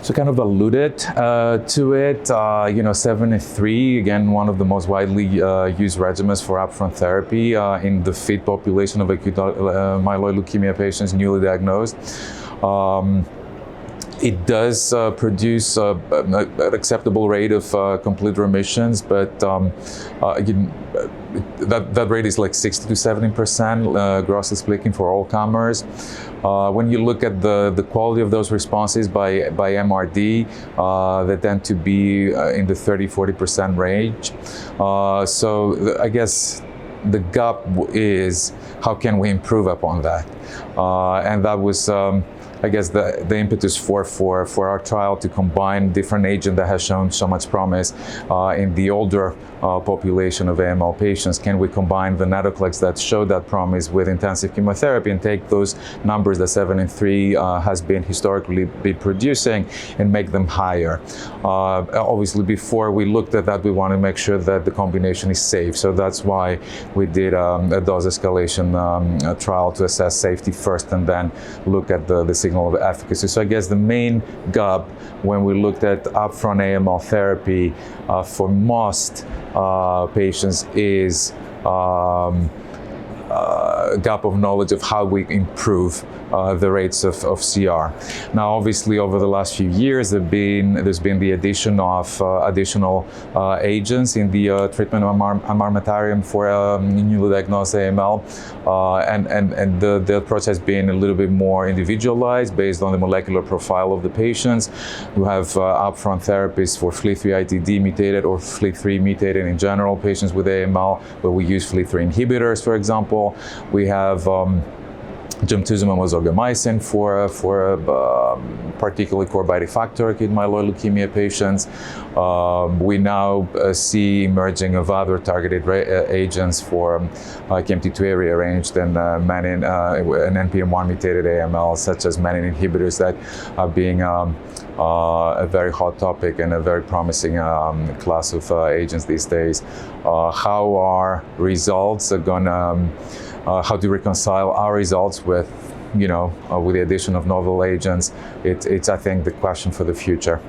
So kind of alluded to it, 7-3, again, one of the most widely used regimens for upfront therapy in the fit population of acute myeloid leukemia patients newly diagnosed. It does produce an acceptable rate of complete remissions, but that rate is like 60 to 70%, grossly speaking, for all comers. When you look at the quality of those responses by MRD, they tend to be in the 30-40% range. So I guess the gap is how can we improve upon that? And that was I guess the impetus for our trial to combine different agent that has shown so much promise in the older population of AML patients. Can we combine venetoclax that showed that promise with intensive chemotherapy and take those numbers that 7-3 has been historically producing and make them higher? Obviously, before we looked at that, we want to make sure that the combination is safe. So that's why we did a dose escalation trial to assess safety first and then look at the signal of efficacy. So I guess the main gap when we looked at upfront AML therapy for most patients is a gap of knowledge of how we improve the rates of CR. Now, obviously, over the last few years, there's been the addition of additional agents in the treatment armamentarium for newly diagnosed AML, and the approach has been a little bit more individualized based on the molecular profile of the patients. We have upfront therapies for FLT3-ITD mutated or FLT3 mutated in general patients with AML, where we use FLT3 inhibitors, for example. We have gemtuzumab ozogamicin for particularly core body factor acute myeloid leukemia patients. We now see emerging of other targeted agents for KMT2A rearranged and menin and NPM1 mutated AML, such as menin inhibitors that are being a very hot topic and a very promising class of agents these days. How our results are gonna how to reconcile our results with, with the addition of novel agents, it's I think the question for the future.